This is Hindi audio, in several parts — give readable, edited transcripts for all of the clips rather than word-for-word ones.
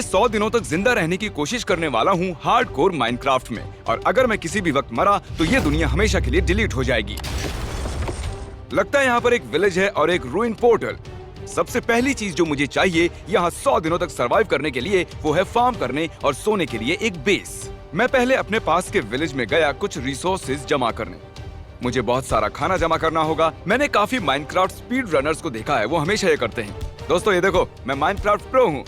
100 दिनों तक जिंदा रहने की कोशिश करने वाला हूँ हार्डकोर माइनक्राफ्ट में, और अगर मैं किसी भी वक्त मरा तो ये दुनिया हमेशा के लिए डिलीट हो जाएगी। लगता है यहाँ पर एक विलेज है और एक रूइन पोर्टल। सबसे पहली चीज जो मुझे चाहिए यहाँ 100 दिनों तक सरवाइव करने के लिए वो है फार्म करने और सोने के लिए एक बेस। मैं पहले अपने पास के विलेज में गया कुछ रिसोर्सेज जमा करने। मुझे बहुत सारा खाना जमा करना होगा। मैंने काफी माइनक्राफ्ट स्पीड रनर्स को देखा है, वो हमेशा ये करते हैं। दोस्तों ये देखो, मैं माइनक्राफ्ट प्रो हूँ।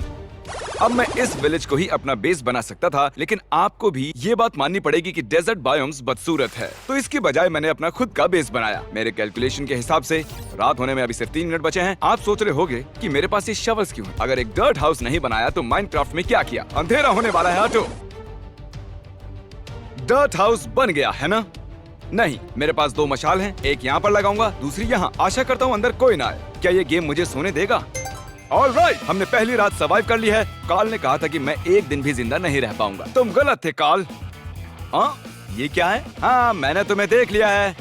अब मैं इस विलेज को ही अपना बेस बना सकता था, लेकिन आपको भी ये बात माननी पड़ेगी कि डेजर्ट बायोम्स बदसूरत है, तो इसकी बजाय मैंने अपना खुद का बेस बनाया। मेरे कैलकुलेशन के हिसाब से रात होने में अभी सिर्फ 3 मिनट बचे हैं। आप सोच रहे होंगे कि मेरे पास ये शवल्स क्यों हैं? अगर एक डर्ट हाउस नहीं बनाया तो माइनक्राफ्ट में क्या किया? अंधेरा होने वाला है ऑटो। डर्ट हाउस बन गया है ना? नहीं, मेरे पास 2 मशाल हैं, एक यहाँ पर लगाऊंगा, दूसरी यहाँ। आशा करता हूँ अंदर कोई ना आए। क्या ये गेम मुझे सोने देगा? ऑलराइट, हमने पहली रात सर्वाइव कर ली है। कार्ल ने कहा था कि मैं एक दिन भी जिंदा नहीं रह पाऊंगा। तुम गलत थे कार्ल। हाँ, ये क्या है? हाँ, मैंने तुम्हें देख लिया है।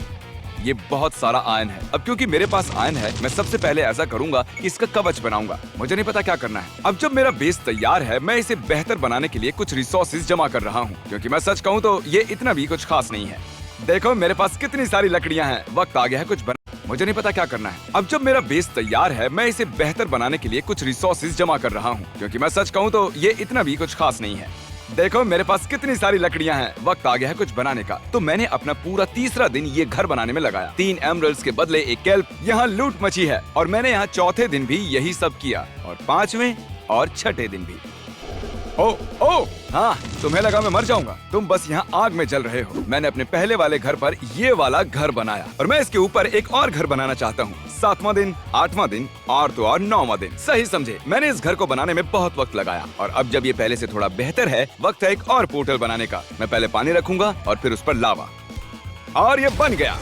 ये बहुत सारा आयन है। अब क्योंकि मेरे पास आयन है, मैं सबसे पहले ऐसा करूंगा कि इसका कवच बनाऊंगा। मुझे नहीं पता क्या करना है। अब जब मेरा बेस तैयार है, मैं इसे बेहतर बनाने के लिए कुछ रिसोर्सेज जमा कर रहा हूँ, क्योंकि मैं सच कहूँ तो ये इतना भी कुछ खास नहीं है। देखो मेरे पास कितनी सारी लकड़ियाँ हैं। वक्त आ गया है कुछ बना। मुझे नहीं पता क्या करना है। अब जब मेरा बेस तैयार है, मैं इसे बेहतर बनाने के लिए कुछ रिसोर्सेज जमा कर रहा हूँ, क्योंकि मैं सच कहूँ तो ये इतना भी कुछ खास नहीं है। देखो मेरे पास कितनी सारी लकड़ियाँ हैं। वक्त आ गया है कुछ बनाने का। तो मैंने अपना पूरा तीसरा दिन ये घर बनाने में लगाया। 3 एमरल्ड्स के बदले एक केल्प। यहाँ लूट मची है, और मैंने यहाँ चौथे दिन भी यही सब किया, और 5वें और 6ठे दिन भी। ओ, हाँ, तुम्हें लगा मैं मर जाऊंगा। तुम बस यहाँ आग में जल रहे हो। मैंने अपने पहले वाले घर पर ये वाला घर बनाया, और मैं इसके ऊपर एक और घर बनाना चाहता हूँ। 7वां दिन, 8वां दिन और तो और 9वां दिन। सही समझे, मैंने इस घर को बनाने में बहुत वक्त लगाया, और अब जब ये पहले से थोड़ा बेहतर है, वक्त है एक और पोर्टल बनाने का। मैं पहले पानी रखूंगा और फिर उस पर लावा, और ये बन गया।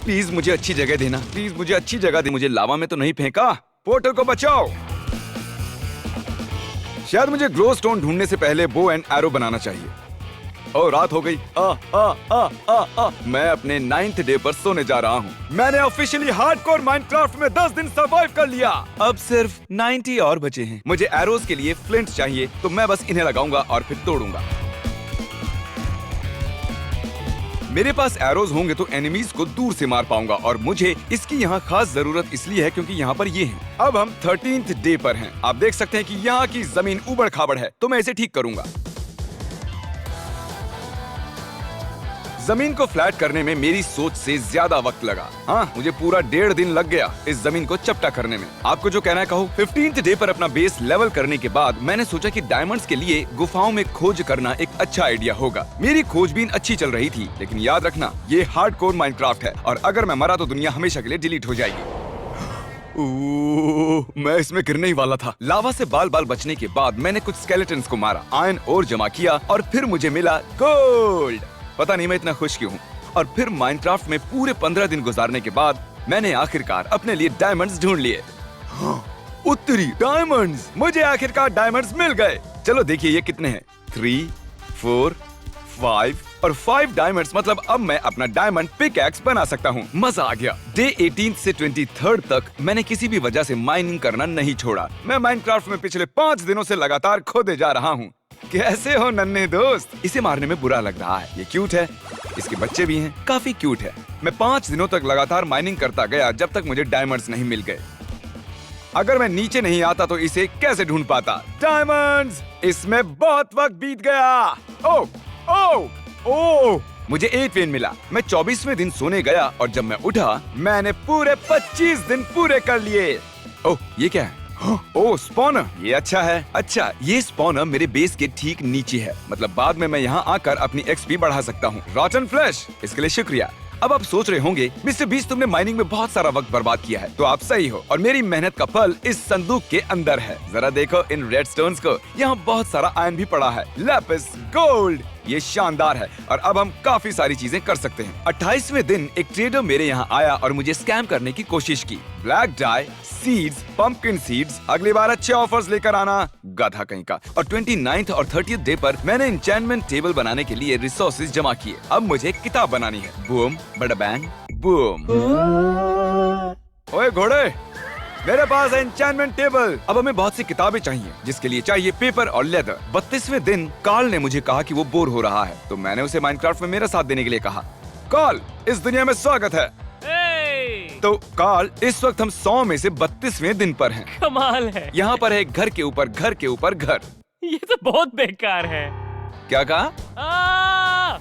प्लीज मुझे अच्छी जगह देना, प्लीज मुझे अच्छी जगह दे। मुझे लावा में तो नहीं फेंका। पोर्टल को बचाओ। शायद मुझे ग्लो स्टोन ढूंढने से पहले बो एंड एरो बनाना चाहिए। ओ, रात हो गई। मैं अपने 9th डे पर सोने जा रहा हूँ। मैंने ऑफिशियली हार्डकोर माइनक्राफ्ट में 10 दिन सरवाइव कर लिया। अब सिर्फ 90 और बचे हैं। मुझे एरोज के लिए फ्लिंट चाहिए, तो मैं बस इन्हें लगाऊंगा और फिर तोड़ूंगा। मेरे पास एरोज होंगे तो एनिमीज को दूर से मार पाऊंगा, और मुझे इसकी यहाँ खास जरूरत इसलिए है क्योंकि यहाँ पर ये हैं। अब हम 13th डे पर हैं। आप देख सकते हैं कि यहाँ की जमीन उबड़ खाबड़ है, तो मैं इसे ठीक करूंगा। जमीन को फ्लैट करने में मेरी सोच से ज्यादा वक्त लगा। हाँ, मुझे पूरा 1.5 दिन लग गया इस जमीन को चपटा करने में। आपको जो कहना है कहो। 15th डे पर अपना बेस लेवल करने के बाद मैंने सोचा कि डायमंड्स के लिए गुफाओं में खोज करना एक अच्छा आइडिया होगा। मेरी खोजबीन अच्छी चल रही थी, लेकिन याद रखना ये हार्डकोर माइनक्राफ्ट है, और अगर मैं मरा तो दुनिया हमेशा के लिए डिलीट हो जाएगी। मैं इसमें गिरने ही वाला था। लावा से बाल बाल बचने के बाद मैंने कुछ स्केलेटन्स को मारा, आयरन ओर जमा किया, और फिर मुझे मिला गोल्ड। पता नहीं मैं इतना खुश क्यों हूँ। और फिर माइनक्राफ्ट में पूरे 15 दिन गुजारने के बाद मैंने आखिरकार अपने लिए डायमंड्स ढूंढ लिए। उत्तरी डायमंड्स! मुझे आखिरकार डायमंड्स मिल गए। चलो देखिए ये कितने हैं। 3, 4, 5 और 5 डायमंड्स। मतलब अब मैं अपना डायमंड पिकैक्स बना सकता हूँ। मजा आ गया। डे 18 से 23 तक मैंने किसी भी वजह से माइनिंग करना नहीं छोड़ा। मैं माइनक्राफ्ट में पिछले 5 दिनों से लगातार खोदे जा रहा हूँ। कैसे हो नन्हे दोस्त? इसे मारने में बुरा लग रहा है। ये क्यूट है, इसके बच्चे भी हैं, काफी क्यूट है। मैं 5 दिनों तक लगातार माइनिंग करता गया जब तक मुझे डायमंड्स नहीं मिल गए। अगर मैं नीचे नहीं आता तो इसे कैसे ढूंढ पाता? डायमंड्स! इसमें बहुत वक्त बीत गया। ओह, मुझे 8 वेन मिला। मैं 24वें दिन सोने गया, और जब मैं उठा मैंने पूरे 25 दिन पूरे कर लिए। ओह, ये क्या है? ओह, स्पॉनर! ये अच्छा है। अच्छा, ये स्पॉनर मेरे बेस के ठीक नीचे है। मतलब बाद में मैं यहाँ आकर अपनी एक्सपी बढ़ा सकता हूँ। रॉटन फ्लैश, इसके लिए शुक्रिया। अब आप सोच रहे होंगे मिस्टर बीस्ट तुमने माइनिंग में बहुत सारा वक्त बर्बाद किया है। तो आप सही हो, और मेरी मेहनत का फल इस संदूक के अंदर है। जरा देखो इन रेड स्टोन्स को। यहाँ बहुत सारा आयरन भी पड़ा है। Lapis gold! ये शानदार है, और अब हम काफी सारी चीजें कर सकते हैं। 28वें दिन एक ट्रेडर मेरे यहाँ आया और मुझे स्कैम करने की कोशिश की। Black dye, seeds, pumpkin seeds, अगली बार अच्छे ऑफर्स लेकर आना, गधा कहीं का। और 29th और 30th डे पर मैंने एन्चेंटमेंट टेबल बनाने के लिए रिसोर्सेज जमा किए। अब मुझे किताब बनानी है। बूम, बड़ा बैंग, बूम। ओए घोड़े, मेरे पास है एन्चेंटमेंट टेबल। अब हमें बहुत सी किताबें चाहिए, जिसके लिए चाहिए पेपर और लेदर। 32वें दिन कार्ल ने मुझे कहा कि वो बोर हो रहा है, तो मैंने उसे माइनक्राफ्ट में मेरा साथ देने के लिए कहा। कार्ल, इस दुनिया में स्वागत है। तो कार्ल, इस वक्त हम 100 में से 32वें दिन पर हैं। कमाल है। यहाँ पर है घर के ऊपर घर के ऊपर घर। ये तो बहुत बेकार है। क्या कहा?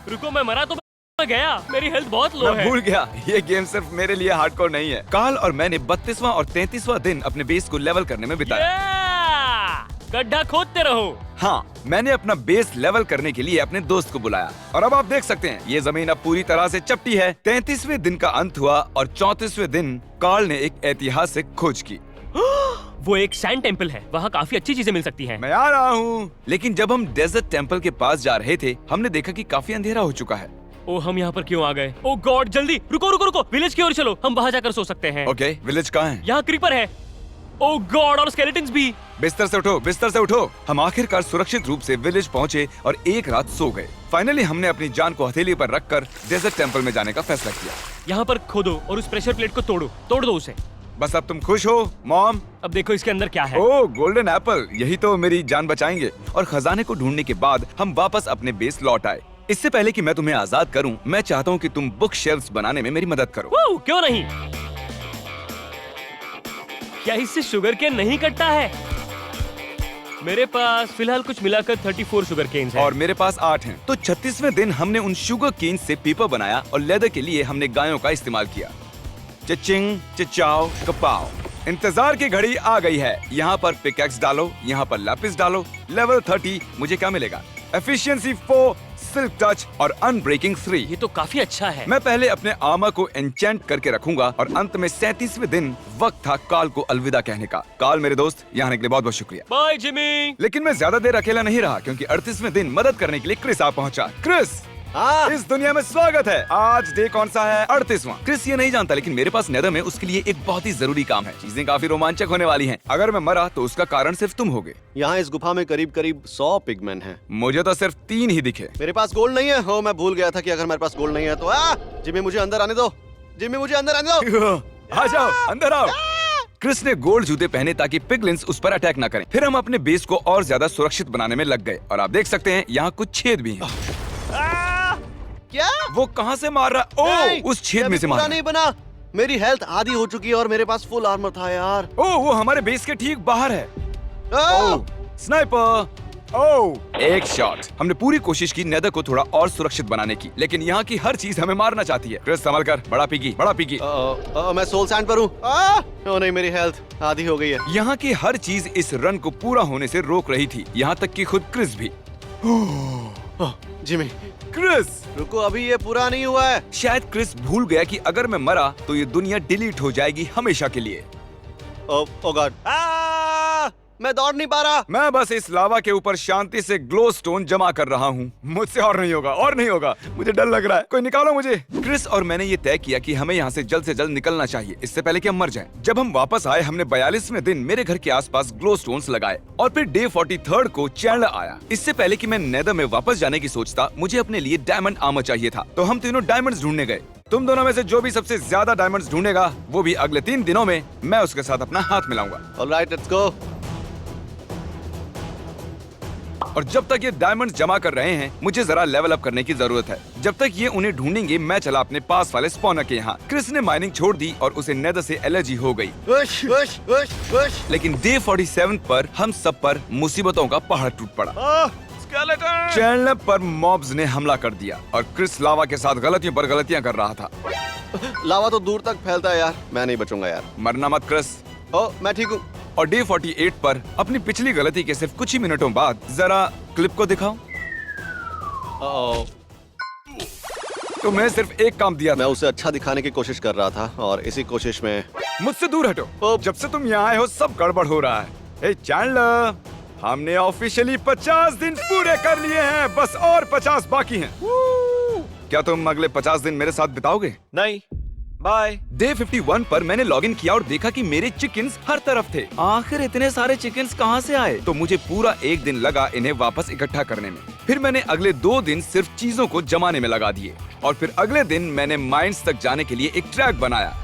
रुको, मैं मरा तो मैं गया, मेरी हेल्थ बहुत लो मैं है। भूल गया, ये गेम सिर्फ मेरे लिए हार्डकोर नहीं है। कार्ल और मैंने 32वां और 33वां दिन अपने बेस को लेवल करने में बिताया। गड्ढा खोदते रहो। हाँ, मैंने अपना बेस लेवल करने के लिए अपने दोस्त को बुलाया और अब आप देख सकते हैं ये जमीन अब पूरी तरह से चपटी है। 33वें दिन का अंत हुआ और 34वें दिन कार्ल ने एक ऐतिहासिक खोज की। वो एक सैंड टेम्पल है, वहाँ काफी अच्छी चीजें मिल सकती हैं। मैं आ रहा हूँ। लेकिन जब हम डेजर्ट टेम्पल के पास जा रहे थे, हमने देखा कि काफी अंधेरा हो चुका है। ओ, हम यहाँ पर क्यों आ गए? ओ गॉड, जल्दी रुको रुको रुको, विलेज की ओर चलो, हम वहाँ जाकर सो सकते हैं। ओके, विलेज कहाँ है? यहाँ क्रीपर है। ओ गॉड, और स्केलेटन्स भी। बिस्तर से उठो, बिस्तर से उठो। हम आखिरकार सुरक्षित रूप से विलेज पहुँचे और एक रात सो गए। फाइनली हमने अपनी जान को हथेली पर रखकर डेजर्ट टेम्पल में जाने का फैसला किया। यहाँ पर खोदो और उस प्रेशर प्लेट को तोड़ दो उसे। बस अब तुम खुश हो मॉम? अब देखो इसके अंदर क्या है। ओह, गोल्डन एप्पल, यही तो मेरी जान बचाएंगे। और खजाने को ढूंढने के बाद हम वापस अपने बेस लौट आए। इससे पहले कि मैं तुम्हें आजाद करूं, मैं चाहता हूं कि तुम बुक शेल्फ्स बनाने में मेरी मदद करो। क्यों नहीं? क्या इससे शुगर केन नहीं कटता है? मेरे पास फिलहाल कुछ मिलाकर 34 शुगर केन्स हैं। और मेरे पास 8 हैं। तो 36वें दिन हमने उन शुगर केन से पेपर बनाया और लेदर के लिए हमने गायों का इस्तेमाल किया। चिचिंग चिचाओ कपाओ। इंतजार की घड़ी आ गई है। यहाँ पर पिकैक्स डालो, यहाँ पर लैपिस डालो। लेवल 30 मुझे क्या मिलेगा? एफिशिएंसी 4, सिल्क टच और अनब्रेकिंग 3। ये तो काफी अच्छा है। मैं पहले अपने आर्मर को एन्चेंट करके रखूंगा और अंत में 37वें दिन वक्त था कार्ल को अलविदा कहने का। कार्ल मेरे दोस्त, यहाँ आने के लिए बहुत बहुत शुक्रिया। Bye Jimmy. लेकिन मैं ज्यादा देर अकेला नहीं रहा, क्योंकि 38वें दिन मदद करने के लिए क्रिस आ पहुंचा। क्रिस, इस दुनिया में स्वागत है। आज डे कौन सा है? 38वां। क्रिस ये नहीं जानता, लेकिन मेरे पास नेदर में उसके लिए एक बहुत ही जरूरी काम है। चीजें काफी रोमांचक होने वाली हैं। अगर मैं मरा तो उसका कारण सिर्फ तुम होगे। यहाँ इस गुफा में करीब करीब 100 पिगमेन हैं। मुझे तो सिर्फ 3 ही दिखे। मेरे पास गोल्ड नहीं है। हो, मैं भूल गया था कि अगर मेरे पास गोल्ड नहीं है तो जिमी मुझे अंदर आने दो। जिमी मुझे अंदर आने दो। आ जाओ, अंदर आओ। क्रिस ने गोल्ड जूते पहने ताकि पिगलिन्स उस पर अटैक न करें। फिर हम अपने बेस को और ज्यादा सुरक्षित बनाने में लग गए और आप देख सकते हैं यहाँ कुछ छेद भी हैं। क्या? वो कहाँ से मार रहा? ओह, उस छेद में से मार रहा। नहीं बना। मेरी हेल्थ आधी हो चुकी है और मेरे पास फुल आर्मर था यार। ओह, वो हमारे बेस के ठीक बाहर है। ओह, स्नाइपर। ओह, एक शॉट। हमने पूरी कोशिश की नेदर को थोड़ा और सुरक्षित बनाने की, लेकिन यहाँ की हर चीज हमें मारना चाहती है। क्रिस संभल कर, बड़ा पिगी, बड़ा पिगी। मैं सोल सैंड पर हूँ। ओ नहीं, मेरी हेल्थ आधी हो गई है। यहाँ की हर चीज इस रन को पूरा होने से रोक रही थी, यहाँ तक कि खुद क्रिस भी। जिमी, क्रिस, रुको, अभी ये पूरा नहीं हुआ है। शायद क्रिस भूल गया कि अगर मैं मरा तो ये दुनिया डिलीट हो जाएगी हमेशा के लिए। ओ गॉड, मैं दौड़ नहीं पा रहा। मैं बस इस लावा के ऊपर शांति से ग्लो स्टोन जमा कर रहा हूँ। मुझसे और नहीं होगा, और नहीं होगा। मुझे डर लग रहा है, कोई निकालो मुझे। क्रिस और मैंने ये तय किया कि हमें यहाँ से जल्द निकलना चाहिए, इससे पहले कि हम मर जाएं। जब हम वापस आए, हमने 42वें दिन मेरे घर के आसपास ग्लो स्टोन्स लगाए और फिर डे 43 को चैंडलर आया। इससे पहले कि मैं नेदर में वापस जाने की सोचता, मुझे अपने लिए डायमंड आर्मर चाहिए था, तो हम तीनों डायमंड्स ढूंढने गए। तुम दोनों में से जो भी सबसे ज्यादा डायमंड्स ढूंढेगा, वो भी अगले 3 दिनों में मैं उसके साथ अपना हाथ मिलाऊंगा। Alright, let's go. और जब तक ये डायमंड्स जमा कर रहे हैं, मुझे जरा लेवल अप करने की जरूरत है। जब तक ये उन्हें ढूंढेंगे, मैं चला अपने पास वाले स्पॉनर के यहाँ। क्रिस ने माइनिंग छोड़ दी और उसे नेदर से एलर्जी हो गई। लेकिन डे 47 पर हम सब पर मुसीबतों का पहाड़ टूट पड़ा। चैंडलर पर मॉब्स ने हमला कर दिया और क्रिस लावा के साथ गलतियों पर गलतियाँ कर रहा था। लावा तो दूर तक फैलता है यार, मैं नहीं बचूंगा यार। मरना मत क्रिस। मैं ठीक हूँ। और डे 48 पर अपनी पिछली गलती के सिर्फ कुछ ही मिनटों बाद, जरा क्लिप को दिखाओ। तुम्हें सिर्फ एक काम दिया था। मैं उसे अच्छा दिखाने की कोशिश कर रहा था और इसी कोशिश में मुझसे दूर हटो। जब से तुम यहाँ आए हो, सब गड़बड़ हो रहा है। हे चैंडलर, हमने ऑफिशियली 50 दिन पूरे कर लिए हैं, बस और 50 बाकी हैं। क्या तुम अगले 50 दिन मेरे साथ बिताओगे? नहीं, बाय। डे 51 पर मैंने लॉगिन किया और देखा कि मेरे चिकन्स हर तरफ थे। आखिर इतने सारे चिकन्स कहाँ से आए? तो मुझे पूरा 1 दिन लगा इन्हें वापस इकट्ठा करने में। फिर मैंने अगले 2 दिन सिर्फ चीजों को जमाने में लगा दिए और फिर अगले दिन मैंने माइंस तक जाने के लिए एक ट्रैक बनाया।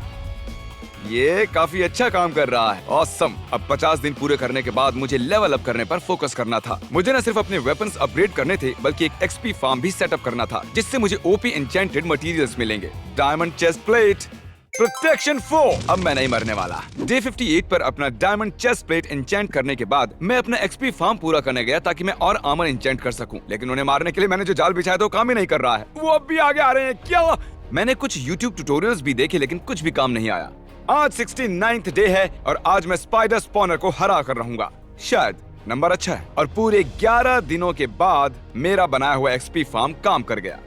ये काफी अच्छा काम कर रहा है। ऑसम। अब 50 दिन पूरे करने के बाद मुझे लेवल अप करने पर फोकस करना था। मुझे न सिर्फ अपने वेपन्स अपग्रेड करने थे बल्कि एक एक्सपी फार्म भी सेटअप करना था जिससे मुझे ओपी एन्चेंटेड मटेरियल्स मिलेंगे। Diamond chest plate, protection 4। अब मैं नहीं मरने वाला। डे 58 पर अपना डायमंड चेस्ट प्लेट एन्चेंट करने के बाद मैं अपना एक्सपी फार्म पूरा करने गया ताकि मैं और आर्मर एन्चेंट कर सकूं। लेकिन उन्हें मारने के लिए मैंने जो जाल बिछाया था वो काम ही नहीं कर रहा है। वो अब भी आगे आ रहे हैं। क्या हुआ? मैंने कुछ YouTube ट्यूटोरियल्स भी देखे लेकिन कुछ भी काम नहीं आया। आज 69th डे है और आज मैं स्पाइडर स्पॉनर को हरा कर रहूंगा। शायद नंबर अच्छा है। और पूरे 11 दिनों के बाद मेरा बनाया हुआ एक्सपी फार्म काम कर गया।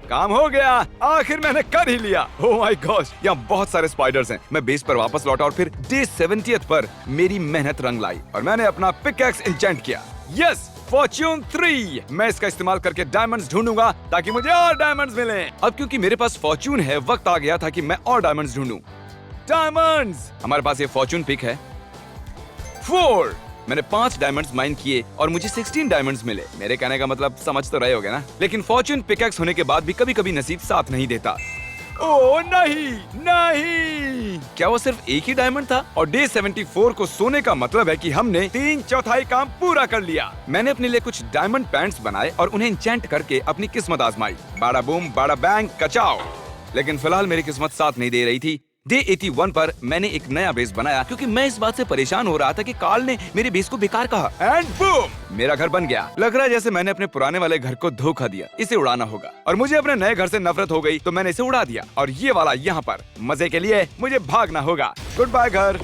काम हो गया, आखिर मैंने कर ही लिया। ओह माय गॉश, यहाँ बहुत सारे स्पाइडर्स हैं। मैं बेस पर वापस लौटा और फिर डे 70th पर मेरी मेहनत रंग लाई और मैंने अपना पिकैक्स एन्चेंट किया। Yes, Fortune 3। मैं इसका इस्तेमाल करके डायमंड्स ढूंढूंगा ताकि मुझे और डायमंड्स मिलें। अब क्योंकि मेरे पास फॉर्च्यून है, वक्त आ गया था कि मैं और डायमंड्स ढूंढूं। डायमंड्स! हमारे पास ये फॉर्च्यून पिक है। 4। मैंने 5 डायमंड्स माइन किए और मुझे 16 डायमंड्स मिले। मेरे कहने का मतलब समझ तो रहे होगे ना। लेकिन फॉर्च्यून पिकैक्स होने के बाद भी कभी कभी नसीब साथ नहीं देता। ओह नहीं, नहीं! क्या वो सिर्फ एक ही डायमंड था? और डे 74 को सोने का मतलब है कि हमने 3/4 काम पूरा कर लिया। मैंने अपने लिए कुछ डायमंड पैंट्स बनाए और उन्हें एन्चेंट करके अपनी किस्मत आजमाई। बाड़ा बूम, बाड़ा बैंग, कचाओ। लेकिन फिलहाल मेरी किस्मत साथ नहीं दे रही थी। डे 81 पर मैंने एक नया बेस बनाया क्योंकि मैं इस बात से परेशान हो रहा था कि कार्ल ने मेरे बेस को बेकार कहा। And boom! मेरा घर बन गया। लग रहा है जैसे मैंने अपने पुराने वाले घर को धोखा दिया। इसे उड़ाना होगा और मुझे अपने नए घर से नफरत हो गई तो मैंने इसे उड़ा दिया। और ये वाला यहाँ पर मजे के लिए मुझे भागना होगा। गुड बाय घर।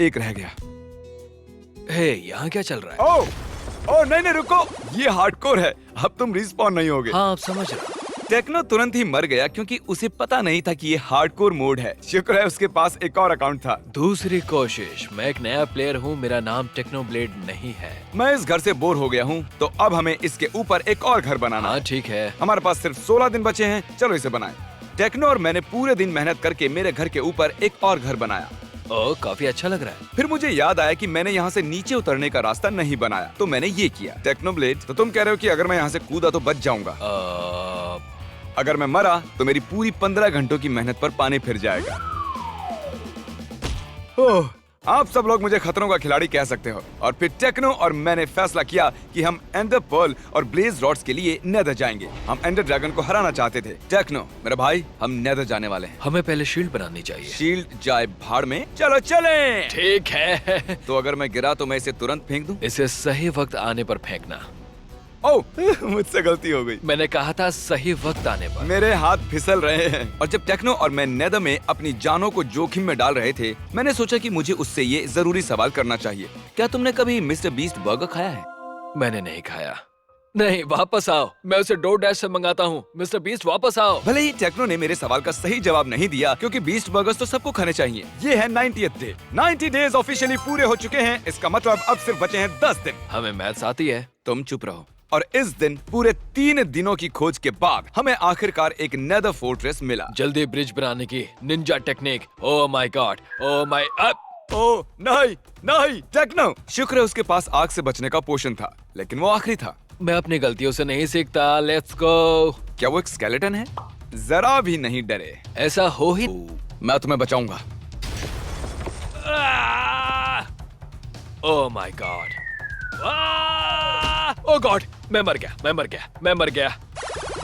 एक रह गया। हे, यहाँ क्या चल रहा है? ओह नहीं रुको, ये हार्डकोर है। अब तुम रिस्पॉन नहीं होगे। हाँ, अब समझ रहा। टेक्नो तुरंत ही मर गया क्योंकि उसे पता नहीं था कि ये हार्डकोर मोड है। शुक्र है उसके पास एक और अकाउंट था। दूसरी कोशिश। मैं एक नया प्लेयर हूँ, मेरा नाम टेक्नोब्लेड नहीं है। मैं इस घर से बोर हो गया हूँ तो अब हमें इसके ऊपर एक और घर बनाना हाँ है। ठीक है। हमारे पास सिर्फ 16 दिन बचे हैं, चलो इसे बनाएं। टेक्नो और मैंने पूरे दिन मेहनत करके मेरे घर के ऊपर एक और घर बनाया। ओह, काफी अच्छा लग रहा है। फिर मुझे याद आया कि मैंने यहाँ से नीचे उतरने का रास्ता नहीं बनाया तो मैंने ये किया। टेक्नोब्लेड, तो तुम कह रहे हो कि अगर मैं यहाँ से कूदा तो बच जाऊंगा। अगर मैं मरा तो मेरी पूरी 15 घंटों की मेहनत पर पानी फिर जाएगा। ओह, आप सब लोग मुझे खतरों का खिलाड़ी कह सकते हो। और फिर टेक्नो और मैंने फैसला किया कि हम एंडर पर्ल और ब्लेज रॉड्स के लिए नेदर जाएंगे। हम एंडर ड्रैगन को हराना चाहते थे। टेक्नो मेरा भाई, हम नेदर जाने वाले हैं। हमें पहले शील्ड बनानी चाहिए। शील्ड जाए भाड़ में, चलो चलें। ठीक है। तो अगर मैं गिरा तो मैं इसे तुरंत फेंक दूं? इसे सही वक्त आने पर फेंकना। ओह, मुझसे गलती हो गई। मैंने कहा था सही वक्त आने पर। मेरे हाथ फिसल रहे हैं। और जब टेक्नो और मैं नेदर में अपनी जानों को जोखिम में डाल रहे थे, मैंने सोचा कि मुझे उससे ये जरूरी सवाल करना चाहिए। क्या तुमने कभी मिस्टर बीस्ट बर्गर खाया है? मैंने नहीं खाया। नहीं, वापस आओ। मैं उसे DoorDash से मंगाता हूँ। मिस्टर बीस्ट, वापस आओ। भले ही टेक्नो ने मेरे सवाल का सही जवाब नहीं दिया क्योंकि बीस्ट बर्गर्स तो सबको खाने चाहिए। ये है 90th डे। 90 डेज ऑफिशियली पूरे हो चुके हैं। इसका मतलब अब सिर्फ बचे हैं 10 दिन। हमें मैथ्स आती है। तुम चुप रहो। और इस दिन पूरे 3 दिनों की खोज के बाद हमें आखिरकार एक नेदर फोर्ट्रेस मिला। जल्दी ब्रिज बनाने की Ninja technique. Oh my God, oh my oh नहीं नहीं टेक्नो, शुक्र है उसके पास आग से बचने का पोशन था, लेकिन वो आखिरी था। मैं अपनी गलतियों से नहीं सीखता। Let's go. क्या वो एक स्केलेटन है? जरा भी नहीं डरे। ऐसा हो ही। मैं तुम्हें बचाऊंगा। Oh my God, oh God, मैं मर गया।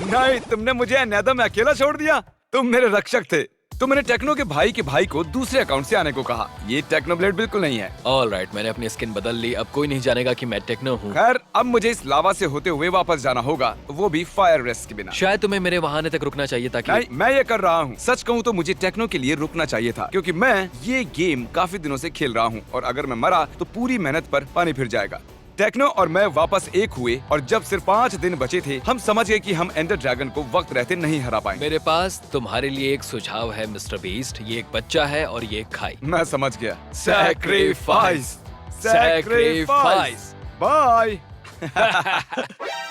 नहीं, तुमने मुझे नेदर में अकेला छोड़ दिया। तुम मेरे रक्षक थे। तो मैंने टेक्नो के भाई को दूसरे अकाउंट से आने को कहा। ये टेक्नोब्लेड बिल्कुल नहीं है। ऑलराइट, मैंने अपनी स्किन बदल ली। अब कोई नहीं जानेगा कि मैं टेक्नो हूँ। खैर, अब मुझे इस लावा से होते हुए वापस जाना होगा, वो भी फायर रेस्ट के बिना। शायद तुम्हें मेरे वहां आने तक रुकना चाहिए था। नहीं, मैं ये कर रहा हूँ। सच कहूँ तो मुझे टेक्नो के लिए रुकना चाहिए था क्योंकि मैं ये गेम काफी दिनों से खेल रहा हूँ और अगर मैं मरा तो पूरी मेहनत पर पानी फिर जाएगा। टेक्नो और मैं वापस एक हुए और जब सिर्फ 5 दिन बचे थे, हम समझ गए कि हम एंडर ड्रैगन को वक्त रहते नहीं हरा पाएंगे। मेरे पास तुम्हारे लिए एक सुझाव है मिस्टर बीस्ट। ये एक बच्चा है और ये एक खाई। मैं समझ गया। Sacrifice! Sacrifice! बाय।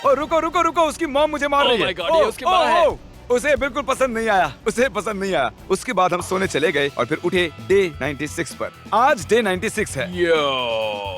और रुको, उसकी मॉम मुझे मार रही है। Oh my God, ये उसकी माँ है। उसे बिल्कुल पसंद नहीं आया। उसके बाद हम सोने चले गए और फिर उठे डे 96 पर। आज डे 96 है। यो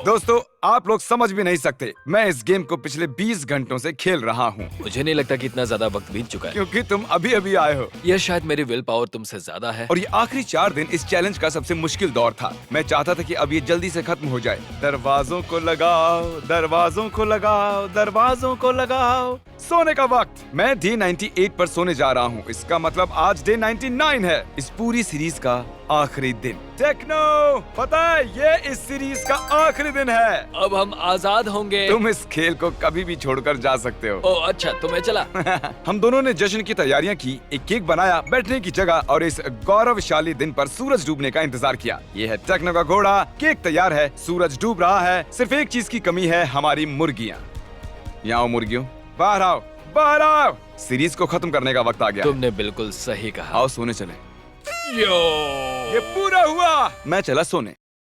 दोस्तों, आप लोग समझ भी नहीं सकते, मैं इस गेम को पिछले 20 घंटों से खेल रहा हूँ। मुझे नहीं लगता कि इतना ज्यादा वक्त बीत चुका है। क्योंकि तुम अभी अभी आए हो। यह शायद मेरी विल पावर तुमसे ज्यादा है। और ये आखिरी 4 दिन इस चैलेंज का सबसे मुश्किल दौर था। मैं चाहता था कि अब ये जल्दी से खत्म हो जाए। दरवाजों को लगाओ, दरवाजों को लगाओ, दरवाजों को लगाओ। सोने का वक्त। मैं डे 98 पर सोने जा रहा हूँ। इसका मतलब आज डे 99 है। इस पूरी सीरीज का आखिरी दिन। टेक्नो, पता है ये इस सीरीज का आखिरी दिन है। अब हम आजाद होंगे। तुम इस खेल को कभी भी छोड़कर जा सकते हो। ओह अच्छा, तो मैं चला। हम दोनों ने जश्न की तैयारियां की, एक केक बनाया, बैठने की जगह और इस गौरवशाली दिन पर सूरज डूबने का इंतजार किया। ये है टेक्नो का घोड़ा, केक तैयार है, सूरज डूब रहा है। सिर्फ एक चीज की कमी है, हमारी मुर्गियाँ। यहाँ आओ मुर्गियों, बाहर आओ, बाहर आओ। सीरीज को खत्म करने का वक्त आ गया। तुमने बिल्कुल सही कहा। आओ सोने चले। यो ये पूरा हुआ। मैं चला सोने।